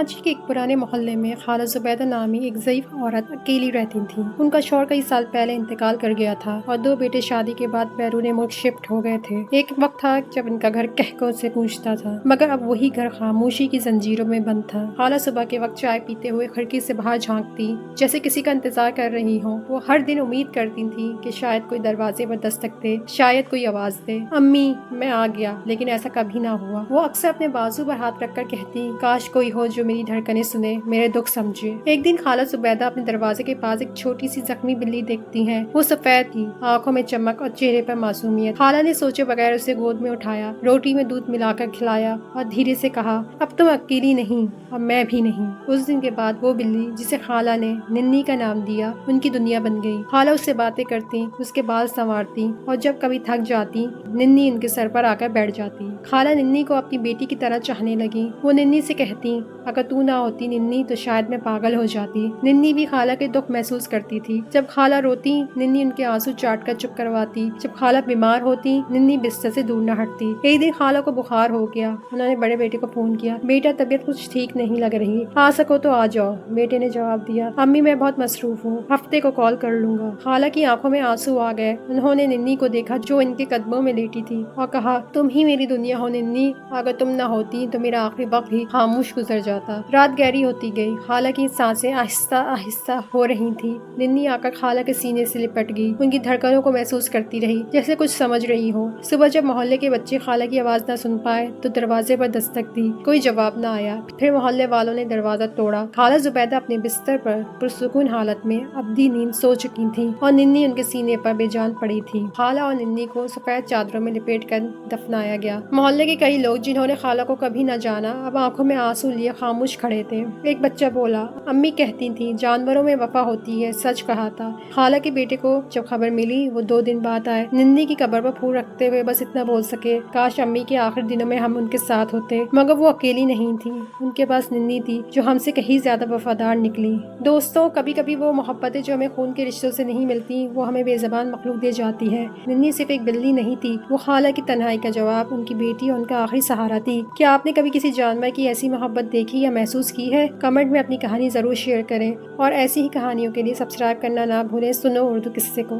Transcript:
کراچی کے ایک پرانے محلے میں خالہ زبیدہ نامی ایک ضعیف عورت اکیلی رہتی تھی۔ ان کا شوہر کئی سال پہلے انتقال کر گیا تھا اور 2 بیٹے شادی کے بعد بیرون ملک شفٹ ہو گئے تھے۔ ایک وقت تھا جب ان کا گھر کہکوں سے گونجتا تھا، مگر اب وہی گھر خاموشی کی زنجیروں میں بند تھا۔ خالہ صبح کے وقت چائے پیتے ہوئے کھڑکی سے باہر جھانکتی، جیسے کسی کا انتظار کر رہی ہوں۔ وہ ہر دن امید کرتی تھی کہ شاید کوئی دروازے پر دستک دے، شاید کوئی آواز دے، امی میں آ گیا، لیکن ایسا کبھی نہ ہوا۔ وہ اکثر اپنے بازو پر ہاتھ رکھ کر کہتی، کاش کوئی ہو جو میری دھڑکنیں سنے، میرے دکھ سمجھے۔ ایک دن خالہ زبیدہ اپنے دروازے کے پاس ایک چھوٹی سی زخمی بلی دیکھتی ہیں۔ وہ سفید تھی، آنکھوں میں چمک اور چہرے پر معصومیت۔ خالہ نے سوچے بغیر اسے گود میں اٹھایا، روٹی میں دودھ ملا کر کھلایا اور دھیرے سے کہا، اب تم اکیلی نہیں اور میں بھی نہیں۔ اس دن کے بعد وہ بلی، جسے خالہ نے ننی کا نام دیا، ان کی دنیا بن گئی۔ خالہ اس سے باتیں کرتی، اس کے بال سنوارتی اور جب کبھی تھک جاتی، ننی ان کے سر پر آ کر بیٹھ جاتی۔ خالہ ننی کو اپنی بیٹی کی طرح چاہنے لگی۔ وہ ننی سے کہتی، اگر تو نہ ہوتی ننی تو شاید میں پاگل ہو جاتی۔ ننی بھی خالہ کے دکھ محسوس کرتی تھی۔ جب خالہ روتی، ننی ان کے آنسو چاٹ کر چپ کرواتی۔ جب خالہ بیمار ہوتی، ننی بستر سے دور نہ ہٹتی۔ ایک دن خالہ کو بخار ہو گیا۔ انہوں نے بڑے بیٹے کو فون کیا، بیٹا طبیعت کچھ ٹھیک نہیں لگ رہی، آ سکو تو آ جاؤ۔ بیٹے نے جواب دیا، امی میں بہت مصروف ہوں، ہفتے کو کال کر لوں گا۔ خالہ کی آنکھوں میں آنسو آ گئے۔ انہوں نے ننی کو دیکھا جو ان کے قدموں میں لیٹی تھی اور کہا، تم ہی میری دنیا ہو ننی، اگر تم نہ ہوتی تو میرا آخری وقت بھی خاموش گزر جاتا۔ رات گہری ہوتی گئی، خالہ کی سانسیں آہستہ آہستہ ہو رہی تھی۔ ننی آ کر خالہ کے سینے سے لپٹ گئی، ان کی دھڑکنوں کو محسوس کرتی رہی جیسے کچھ سمجھ رہی ہو۔ صبح جب محلے کے بچے خالہ کی آواز نہ سن پائے تو دروازے پر دستک دی، کوئی جواب نہ آیا۔ پھر محلے والوں نے دروازہ توڑا۔ خالہ زبیدہ اپنے بستر پر پرسکون حالت میں ابدی نیند سو چکی تھیں اور ننی ان کے سینے پر بے جان پڑی تھی۔ خالہ اور ننی کو سفید چادروں میں لپیٹ کر دفنایا گیا۔ محلے کے کئی لوگ جنہوں نے خالہ کو کبھی نہ جانا، اب آنکھوں میں آنسو لیے خاموش کھڑے تھے۔ ایک بچہ بولا، امی کہتی تھی جانوروں میں وفا ہوتی ہے، سچ کہا تھا۔ خالہ کے بیٹے کو جب خبر ملی، وہ 2 دن بعد آئے۔ ننی کی قبر پر پھول رکھتے ہوئے بس اتنا بول سکے، کاش امی کے آخری دنوں میں ہم ان کے ساتھ ہوتے، مگر وہ اکیلی نہیں تھی، ان کے پاس ننی تھی جو ہم سے کہیں زیادہ وفادار نکلی۔ دوستوں، کبھی کبھی وہ محبتیں جو ہمیں خون کے رشتوں سے نہیں ملتی، وہ ہمیں بے زبان مخلوق دے جاتی ہے۔ ننی صرف ایک بلی نہیں تھی، وہ خالہ کی تنہائی کا جواب، ان کی بیٹی اور ان کا آخری سہارا تھی۔ کیا آپ نے کبھی کسی جانور کی ایسی محبت دیکھی یا محسوس کی ہے؟ کمنٹ میں اپنی کہانی ضرور شیئر کریں اور ایسی ہی کہانیوں کے لیے سبسکرائب کرنا نہ بھولیں۔ سنو اردو قصے کو۔